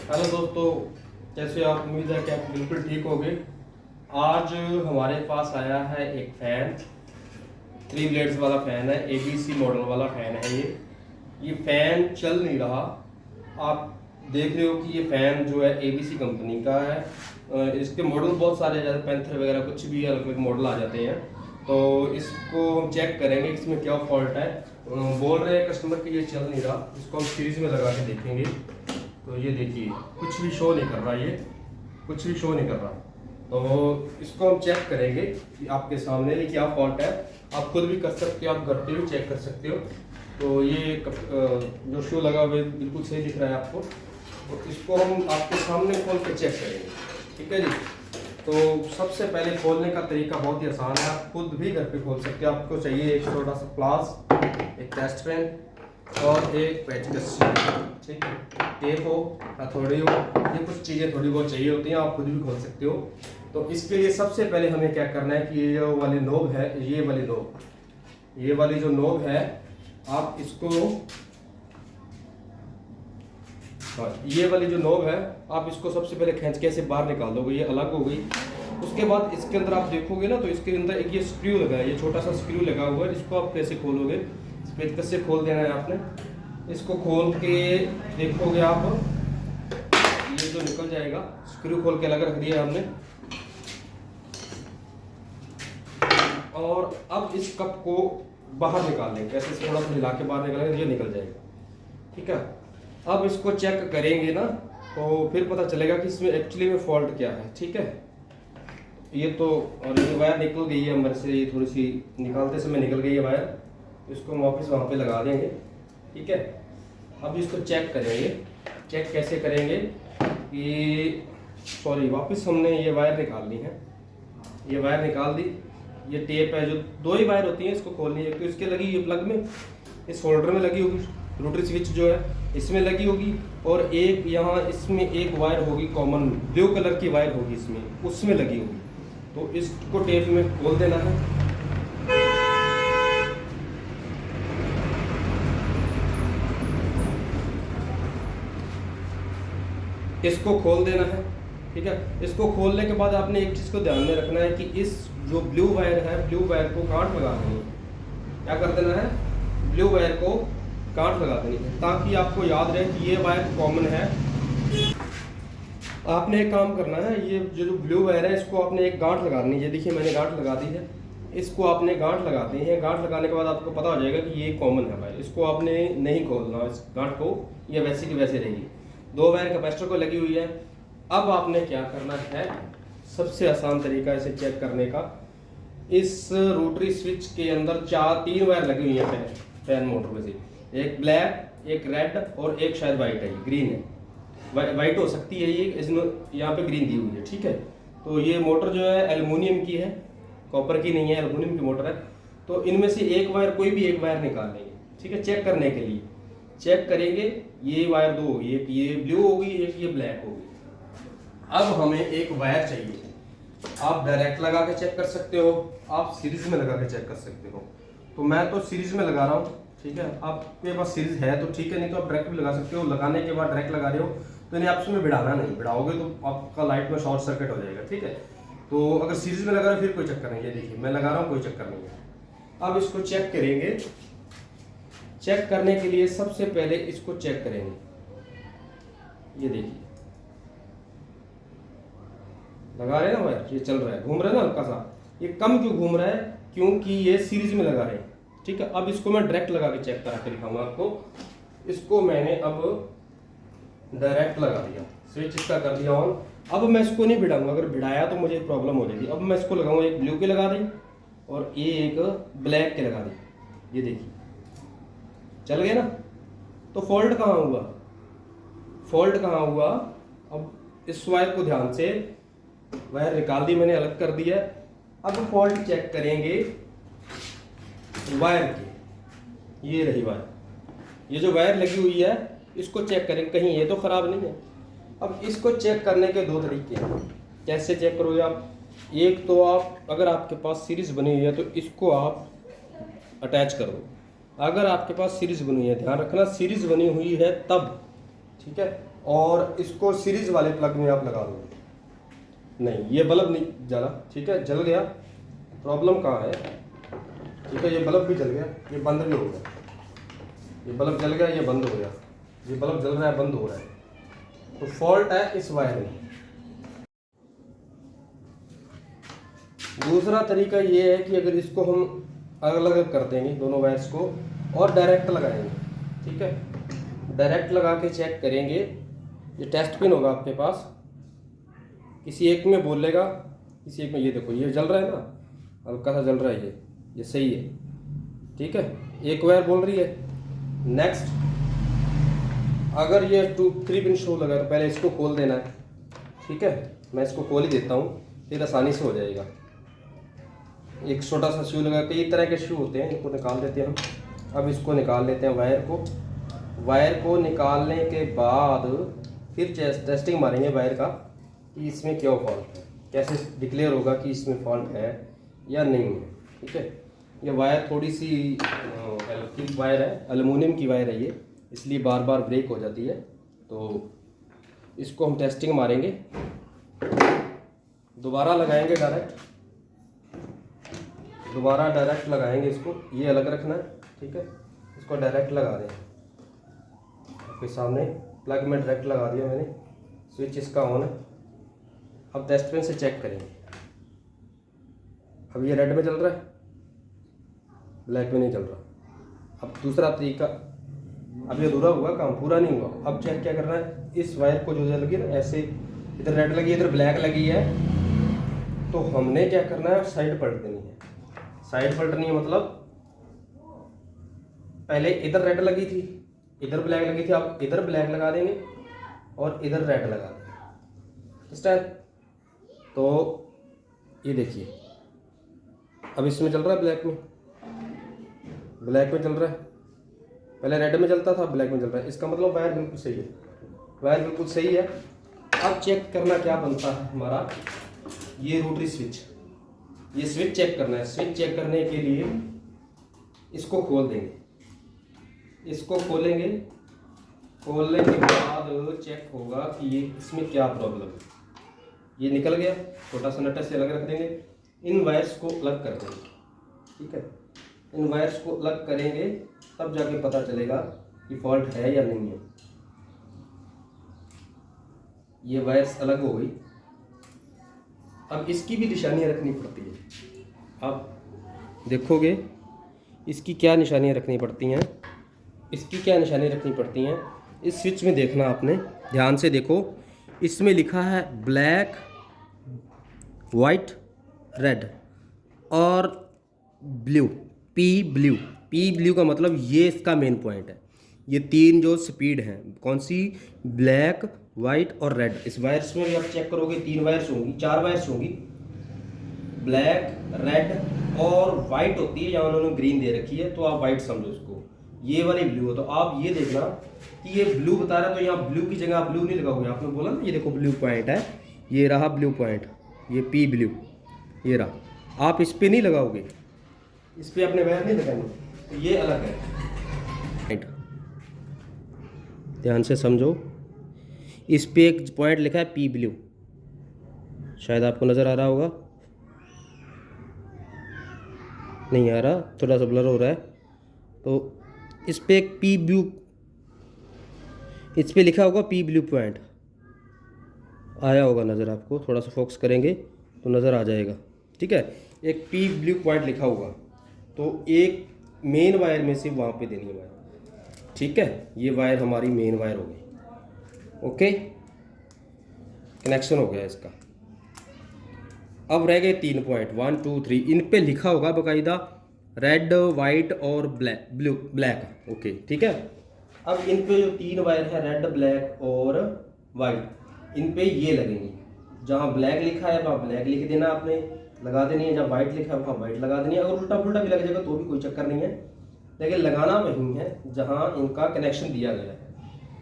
Hello दोस्तों, कैसे आप? उम्मीद है कि आप बिल्कुल ठीक होंगे। आज हमारे पास आया है एक फ़ैन, 3 ब्लेड्स वाला फ़ैन है, एबीसी मॉडल वाला फ़ैन है। ये फ़ैन चल नहीं रहा। आप देख रहे हो कि ये फ़ैन जो है एबीसी कंपनी का है। इसके मॉडल बहुत सारे आ जाते हैं, पैंथर वगैरह कुछ भी अलग अलग मॉडल आ जाते हैं। तो इसको हम चेक करेंगे इसमें क्या फॉल्ट है। बोल रहे हैं कस्टमर कि ये चल नहीं रहा। इसको हम सीरीज में लगा के देखेंगे। तो ये देखिए, कुछ भी शो नहीं कर रहा, ये कुछ भी शो नहीं कर रहा। तो इसको हम चेक करेंगे कि आपके सामने ये क्या फॉल्ट है। आप खुद भी कर सकते हो, आप घर पे भी चेक कर सकते हो। तो ये जो शो लगा हुआ है बिल्कुल सही दिख रहा है आपको। तो इसको हम आपके सामने खोल के चेक करेंगे, ठीक है जी। तो सबसे पहले खोलने का तरीका बहुत ही आसान है, आप खुद भी घर पे खोल सकते हो। आपको चाहिए एक छोटा सा प्लास, एक टेस्ट पेन और एक पेचकस, ठीक है, टेप हो, हथौड़ी हो, ये कुछ चीज़ें थोड़ी बहुत चाहिए होती हैं। आप खुद भी खोल सकते हो। तो इसके लिए सबसे पहले हमें क्या करना है कि ये वाली नोब है, ये वाली जो नोब है, आप इसको, ये वाली जो नोब है, आप इसको सबसे पहले खींच के ऐसे बाहर निकाल दोगे, ये अलग हो गई। उसके बाद इसके अंदर आप देखोगे ना, तो इसके अंदर एक ये स्क्रू लगा है, ये छोटा सा स्क्रू लगा हुआ है। इसको आप कैसे खोलोगे? इस पेचकस से खोल देना है आपने। इसको खोल के देखोगे आप, ये जो निकल जाएगा। स्क्रू खोल के अलग रख दिया हमने। और अब इस कप को बाहर निकाल लेंगे, ऐसे थोड़ा सा हिला के बाहर निकालेंगे, ये निकल जाएगा, ठीक है। अब इसको चेक करेंगे ना, तो फिर पता चलेगा कि इसमें एक्चुअली में फॉल्ट क्या है, ठीक है। ये तो, और ये वायर निकल गई है हमारे से, ये थोड़ी सी निकालते समय निकल गई है वायर। इसको हम वापस वहाँ पे लगा देंगे, ठीक है। अब इसको चेक करेंगे। चेक कैसे करेंगे कि, सॉरी, वापस हमने ये वायर निकालनी है। ये वायर निकाल दी। ये टेप है, जो दो ही वायर होती हैं, इसको खोलनी है। तो इसके लगी ये प्लग में, इस होल्डर में लगी होगी, रोटरी स्विच जो है इसमें लगी होगी। और एक यहाँ इसमें एक वायर होगी कॉमन, ब्लू कलर की वायर होगी इसमें, उसमें लगी होगी। तो इसको टेप में खोल देना है। इसको खोल देना है, ठीक है। इसको खोलने के बाद आपने एक चीज़ को ध्यान में रखना है कि इस जो ब्लू वायर है, ब्लू वायर को गांठ लगा देनी है। क्या कर देना है? ब्लू वायर को गांठ लगा देनी है, ताकि आपको याद रहे कि ये वायर कॉमन है। आपने एक काम करना है, ये जो ब्लू वायर है, इसको आपने एक गांठ लगानी है। देखिए मैंने गांठ लगा दी है। इसको आपने गांठ लगाते हैं। गांठ लगाने के बाद आपको पता हो जाएगा कि ये कॉमन है वायर। इसको आपने नहीं खोलना, इस गांठ को, ये वैसे की वैसे रहेगी। दो वायर कैपेसिटर को लगी हुई है। अब आपने क्या करना है, सबसे आसान तरीका इसे चेक करने का, इस रोटरी स्विच के अंदर तीन वायर लगी हुई है फैन मोटर में से। एक ब्लैक, एक रेड और एक शायद वाइट है, ग्रीन है, वाइट हो सकती है ये, इसमें यहाँ पे ग्रीन दी हुई है, ठीक है। तो ये मोटर जो है एल्युमिनियम की है, कॉपर की नहीं है, एल्युमिनियम की मोटर है। तो इनमें से एक वायर, कोई भी एक वायर निकाल लेंगे, ठीक है। चेक करने के लिए चेक करेंगे। ये वायर दो होगी, एक ये ब्लू होगी, एक ये ब्लैक होगी। अब हमें एक वायर चाहिए। आप डायरेक्ट लगा के चेक कर सकते हो, आप सीरीज में लगा के चेक कर सकते हो। तो मैं तो सीरीज में लगा रहा हूँ, ठीक है। आपके पास सीरीज है तो ठीक है, नहीं तो आप डायरेक्ट भी लगा सकते हो। लगाने के बाद डायरेक्ट लगा रहे हो तो इन्हें आपस में भिड़ाना नहीं, भिड़ाओगे तो आपका लाइट में शॉर्ट सर्किट हो जाएगा, ठीक है। तो अगर सीरीज में लगा रहे हो फिर कोई चक्कर नहीं है। देखिए मैं लगा रहा हूँ, कोई चक्कर नहीं है। अब इसको चेक करेंगे। चेक करने के लिए सबसे पहले इसको चेक करेंगे। ये देखिए, लगा रहे हैं ना वायर, ये चल रहा है, घूम रहा है ना हल्का सा। ये कम क्यों घूम रहा है? क्योंकि ये सीरीज में लगा रहे हैं, ठीक है। अब इसको मैं डायरेक्ट लगा के चेक करा के दिखाऊंगा आपको। इसको मैंने अब डायरेक्ट लगा दिया, स्विच इसका कर दिया ऑन। अब मैं इसको नहीं भिड़ाऊंगा, अगर भिड़ाया तो मुझे प्रॉब्लम हो जाएगी। अब मैं इसको लगाऊंगा, एक ब्लू के लगा दी और एक ब्लैक के लगा दी। ये देखिए चल गया ना। तो फॉल्ट कहाँ हुआ? फॉल्ट कहाँ हुआ? अब इस वायर को ध्यान से, वायर निकाल दी मैंने, अलग कर दिया। अब फॉल्ट चेक करेंगे वायर की। ये रही वायर, ये जो वायर लगी हुई है, इसको चेक करेंगे कहीं ये तो खराब नहीं है। अब इसको चेक करने के दो तरीके हैं। कैसे चेक करोगे आप? एक तो आप, अगर आपके पास सीरीज बनी हुई है तो इसको आप अटैच कर दो। अगर आपके पास सीरीज बनी हुई है, ध्यान रखना सीरीज बनी हुई है तब, ठीक है। और इसको सीरीज वाले प्लग में आप लगा दो। नहीं, ये बल्ब नहीं जला, ठीक है, जल गया। प्रॉब्लम कहाँ है, ठीक है, ये बल्ब भी जल गया, ये बंद भी हो गया। ये बल्ब जल गया, ये बंद हो गया, ये बल्ब जल रहा है, बंद हो रहा है। तो फॉल्ट है इस वायर में। दूसरा तरीका ये है कि अगर इसको हम अलग अलग कर देंगे दोनों वायर्स को और डायरेक्ट लगाएंगे, ठीक है, डायरेक्ट लगा के चेक करेंगे। ये टेस्ट पिन होगा आपके पास, किसी एक में बोलेगा, किसी एक में, ये देखो ये जल रहा है ना, हल्का सा जल रहा है, ये सही है, ठीक है, एक वायर बोल रही है। नेक्स्ट अगर ये 2-3 पिन शो लगा तो पहले इसको खोल देना है, ठीक है, मैं इसको खोल ही देता हूँ, फिर आसानी से हो जाएगा। एक छोटा सा शू लगा, कई तरह के शू होते हैं, इनको निकाल देते हैं हम। अब इसको निकाल लेते हैं वायर को निकालने के बाद फिर टेस्टिंग मारेंगे वायर का कि इसमें क्या फॉल्ट है, कैसे डिक्लेयर होगा कि इसमें फॉल्ट है या नहीं है, ठीक है। ये वायर थोड़ी सी हल्की वायर है, एल्युमिनियम की वायर है ये, इसलिए बार बार ब्रेक हो जाती है। तो इसको हम टेस्टिंग मारेंगे, दोबारा लगाएंगे डायरेक्ट लगाएंगे इसको, ये अलग रखना है, ठीक है, इसको डायरेक्ट लगा दें। आपके सामने प्लग में डायरेक्ट लगा दिया मैंने, स्विच इसका ऑन है। अब टेस्ट पेन से चेक करेंगे। अब ये रेड में चल रहा है, ब्लैक में नहीं चल रहा। अब दूसरा तरीका, अब ये अधूरा हुआ काम, पूरा नहीं हुआ। अब चेक क्या करना है, इस वायर को जो लगी ना ऐसे, इधर रेड लगी है, इधर ब्लैक लगी है, तो हमने क्या करना है, साइड पलट देनी है। साइड पलटनी है मतलब पहले इधर रेड लगी थी, इधर ब्लैक लगी थी, अब इधर ब्लैक लगा देंगे और इधर रेड लगा देंगे इस टाइप। तो ये देखिए, अब इसमें चल रहा है, ब्लैक में चल रहा है, पहले रेड में चलता था, ब्लैक में चल रहा है। इसका मतलब वायर बिल्कुल सही है, वायर बिल्कुल सही है। अब चेक करना क्या बनता है हमारा, ये रोटरी स्विच, ये स्विच चेक करना है। स्विच चेक करने के लिए इसको खोल देंगे, इसको खोलेंगे, खोलने के बाद चेक होगा कि ये इसमें क्या प्रॉब्लम है। ये निकल गया, छोटा सा नट से अलग रख देंगे, इन वायर्स को अलग कर देंगे, ठीक है, इन वायर्स को अलग करेंगे, तब जाके पता चलेगा कि फॉल्ट है या नहीं है। ये वायर्स अलग हो गई। अब इसकी भी निशानियाँ रखनी पड़ती है। आप देखोगे इसकी क्या निशानियाँ रखनी पड़ती हैं, इसकी क्या निशानी रखनी पड़ती हैं। इस स्विच में देखना, आपने ध्यान से देखो, इसमें लिखा है ब्लैक, वाइट, रेड और ब्लू, पी ब्लू का मतलब ये इसका मेन पॉइंट है। ये तीन जो स्पीड हैं, कौन सी, ब्लैक, वाइट और रेड। इस वायर्स में भी आप चेक करोगे 3 वायर्स होंगी, 4 वायर्स होंगी, ब्लैक, रेड और वाइट होती है, यहाँ उन्होंने ग्रीन दे रखी है तो आप वाइट समझो इसको, ये वाली ब्लू है। तो आप ये देखना कि ये ब्लू बता रहा है, तो यहाँ ब्लू की जगह आप ब्लू नहीं लगाओगे। आपने बोला ना, ये देखो ब्लू पॉइंट है, ये रहा ब्लू पॉइंट, ये पी ब्लू, ये रहा, आप इस पर नहीं लगाओगे, इस पर अपने वायर नहीं लगाएंगे, तो ये अलग है। ध्यान से समझो, इस पे एक पॉइंट लिखा है पी ब्लू, शायद आपको नज़र आ रहा होगा, नहीं आ रहा, थोड़ा सा ब्लर हो रहा है। तो इस पे एक पी ब्लू, इस पे लिखा होगा पी ब्लू पॉइंट, आया होगा नज़र आपको, थोड़ा सा फोकस करेंगे तो नज़र आ जाएगा, ठीक है। एक पी ब्लू पॉइंट लिखा होगा, तो एक मेन वायर में से वहाँ पे देनी है वायर, ठीक है। ये वायर हमारी मेन वायर हो गई, ओके, कनेक्शन हो गया इसका। अब रह गए 3 पॉइंट, 1 2 3, इन पे लिखा होगा बाकायदा रेड, वाइट और ब्लैक, ओके, ठीक है। अब इन पे जो 3 वायर है, रेड, ब्लैक और वाइट, इन पे ये लगेंगी। जहाँ ब्लैक लिखा है वहाँ ब्लैक लिख देना, आपने लगा देनी है। जहाँ वाइट लिखा है वहाँ वाइट लगा देनी है। अगर उल्टा पुल्टा भी लग जाएगा तो भी कोई चक्कर नहीं है, लेकिन लगाना वहीं है जहाँ इनका कनेक्शन दिया गया है।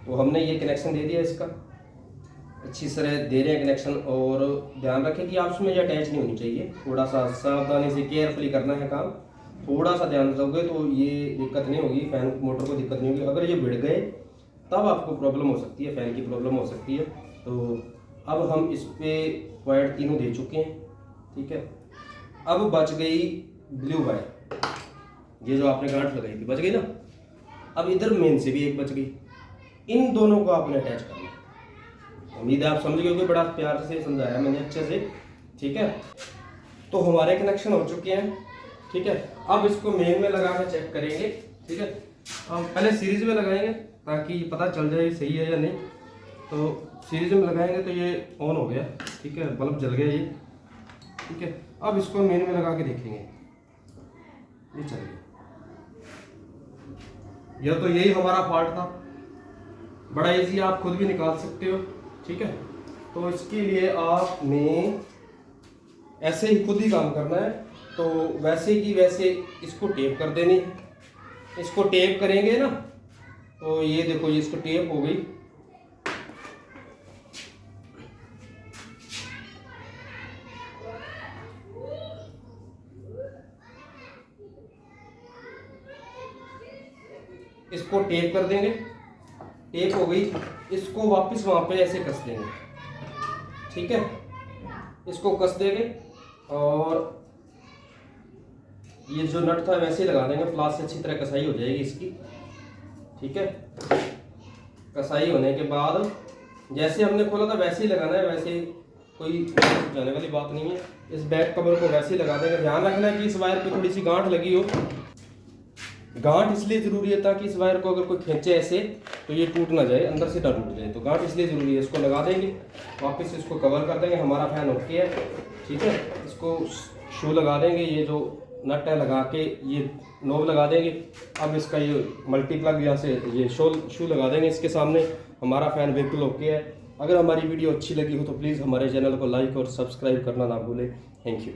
तो हमने ये कनेक्शन दे दिया, इसका अच्छी तरह दे रहे हैं कनेक्शन। और ध्यान रखें कि आपस में अटैच नहीं होनी चाहिए, थोड़ा सा सावधानी से केयरफुली करना है काम। थोड़ा सा ध्यान रखोगे तो ये दिक्कत नहीं होगी, फैन मोटर को दिक्कत नहीं होगी। अगर ये भिड़ गए तब आपको प्रॉब्लम हो सकती है, फ़ैन की प्रॉब्लम हो सकती है। तो अब हम इस पे वायर तीनों दे चुके हैं, ठीक है। अब बच गई ब्लू वायर, ये जो आपने गांठ लगाई थी बच गई ना। अब इधर मेन से भी एक बच गई, इन दोनों को आपने अटैच करना है। उम्मीद है आप समझ गए होंगे, बड़ा प्यार से समझाया मैंने अच्छे से, ठीक है। तो हमारे कनेक्शन हो चुके हैं, ठीक है। अब इसको मेन में लगा के चेक करेंगे, ठीक है। हम पहले सीरीज में लगाएंगे ताकि पता चल जाए सही है या नहीं। तो सीरीज में लगाएंगे तो ये ऑन हो गया, ठीक है, बल्ब जल गया ये, ठीक है। अब इसको मेन में लगा के देखेंगे, ये चल गया। यह तो यही हमारा फॉल्ट था, बड़ा इजी, आप खुद भी निकाल सकते हो, ठीक है। तो इसके लिए आपने ऐसे ही खुद ही काम करना है। तो वैसे की वैसे इसको टेप कर देनी है। इसको टेप करेंगे ना तो ये देखो, ये इसको टेप हो गई। इसको टेप कर देंगे, टेप हो गई। इसको वापस वहां पे ऐसे कस देंगे, ठीक है। इसको कस देंगे और ये जो नट था वैसे ही लगा देंगे, प्लास से अच्छी तरह कसाई हो जाएगी इसकी, ठीक है। कसाई होने के बाद जैसे हमने खोला था वैसे ही लगाना है, वैसे कोई जाने वाली बात नहीं है। इस बैक कवर को वैसे ही लगा देंगे। ध्यान रखना है कि इस वायर पे थोड़ी सी गांठ लगी हो। गांठ इसलिए ज़रूरी है ताकि इस वायर को अगर कोई खींचे ऐसे तो ये टूट ना जाए, अंदर से ना टूट जाए। तो गांठ इसलिए ज़रूरी है। इसको लगा देंगे, वापस इसको कवर कर देंगे। हमारा फैन ओके है, ठीक है। इसको शू लगा देंगे, ये जो नट है लगा के ये नोब लगा देंगे। अब इसका ये मल्टी प्लग यहाँ से ये शू लगा देंगे इसके सामने। हमारा फ़ैन बिल्कुल ओके है। अगर हमारी वीडियो अच्छी लगी हो तो प्लीज़ हमारे चैनल को लाइक और सब्सक्राइब करना ना भूलें। Thank you.